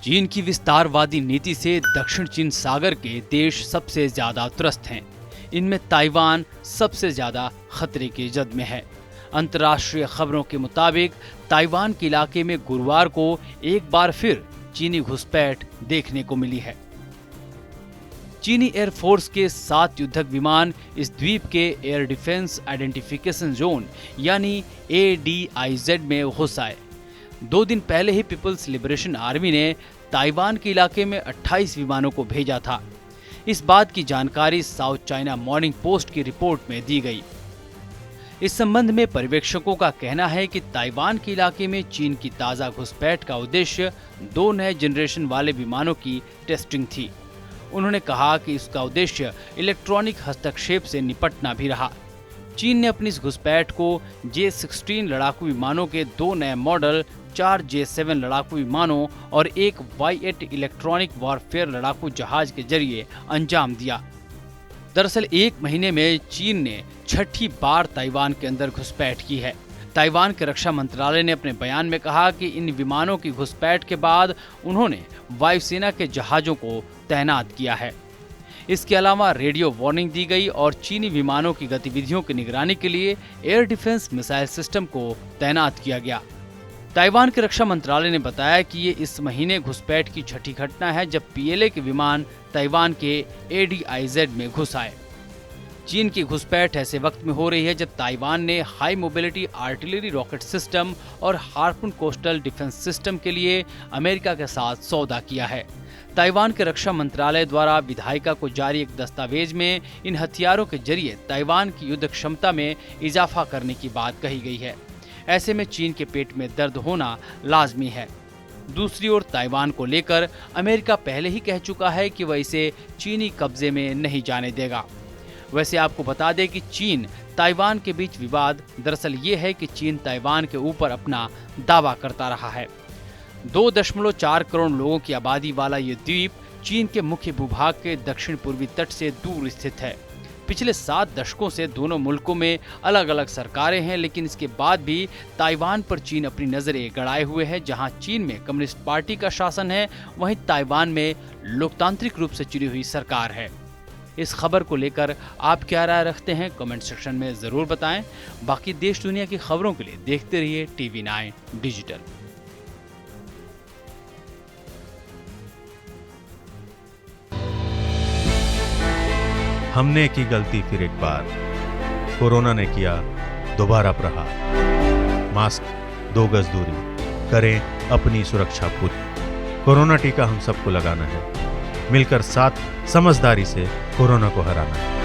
चीन की विस्तारवादी नीति से दक्षिण चीन सागर के देश सबसे ज्यादा त्रस्त हैं। इनमें ताइवान सबसे ज्यादा खतरे की जद में है। अंतर्राष्ट्रीय खबरों के मुताबिक ताइवान के इलाके में गुरुवार को एक बार फिर चीनी घुसपैठ देखने को मिली है। चीनी एयरफोर्स के 7 युद्धक विमान इस द्वीप के एयर डिफेंस आइडेंटिफिकेशन जोन यानी ADIZ में घुस आए। 2 दिन पहले ही पीपल्स लिबरेशन आर्मी ने ताइवान के इलाके में 28 विमानों को भेजा था। इस बात की जानकारी साउथ चाइना मॉर्निंग पोस्ट की रिपोर्ट में दी गई। इस संबंध में पर्यवेक्षकों का कहना है कि ताइवान के इलाके में चीन की ताजा घुसपैठ का उद्देश्य 2 नए जनरेशन वाले विमानों की टेस्टिंग थी। उन्होंने कहा कि इसका उद्देश्य इलेक्ट्रॉनिक हस्तक्षेप से निपटना भी रहा। चीन ने अपनी इस घुसपैठ को J-16 लड़ाकू विमानों के 2 नए मॉडल, 4 J-7 लड़ाकू विमानों और एक Y-8 इलेक्ट्रॉनिक वॉरफेयर लड़ाकू जहाज के जरिए अंजाम दिया। दरअसल 1 महीने में चीन ने 6ठी बार ताइवान के अंदर घुसपैठ की है। ताइवान के रक्षा मंत्रालय ने अपने बयान में कहा कि इन विमानों की घुसपैठ के बाद उन्होंने वायुसेना के जहाजों को तैनात किया है। इसके अलावा रेडियो वार्निंग दी गई और चीनी विमानों की गतिविधियों की निगरानी के लिए एयर डिफेंस मिसाइल सिस्टम को तैनात किया गया। ताइवान के रक्षा मंत्रालय ने बताया कि ये इस महीने घुसपैठ की 6ठी घटना है जब PLA के विमान ताइवान के ADIZ में घुस आए। चीन की घुसपैठ ऐसे वक्त में हो रही है जब ताइवान ने high mobility artillery rocket system और हार्पून कोस्टल डिफेंस सिस्टम के लिए अमेरिका के साथ सौदा किया है। ताइवान के रक्षा मंत्रालय द्वारा विधायिका को जारी एक दस्तावेज में इन हथियारों के जरिए ताइवान की युद्ध क्षमता में इजाफा करने की बात कही गई है। ऐसे में चीन के पेट में दर्द होना लाजमी है। दूसरी ओर ताइवान को लेकर अमेरिका पहले ही कह चुका है कि वह इसे चीनी कब्जे में नहीं जाने देगा। वैसे आपको बता दें कि चीन ताइवान के बीच विवाद दरअसल ये है कि चीन ताइवान के ऊपर अपना दावा करता रहा है। 2.4 करोड़ लोगों की आबादी वाला ये द्वीप चीन के मुख्य भूभाग के दक्षिण पूर्वी तट से दूर स्थित है। पिछले 7 दशकों से दोनों मुल्कों में अलग अलग सरकारें हैं, लेकिन इसके बाद भी ताइवान पर चीन अपनी नजरें गड़ाए हुए है। जहां चीन में कम्युनिस्ट पार्टी का शासन है, वहीं ताइवान में लोकतांत्रिक रूप से चुनी हुई सरकार है। इस खबर को लेकर आप क्या राय रखते हैं, कमेंट सेक्शन में जरूर बताएं। बाकी देश दुनिया की खबरों के लिए देखते रहिए TV9 डिजिटल। हमने की गलती फिर एक बार, कोरोना ने किया दोबारा प्रहार। मास्क, 2 गज दूरी, करें अपनी सुरक्षा पूरी। कोरोना टीका हम सबको लगाना है, मिलकर साथ समझदारी से कोरोना को हराना है।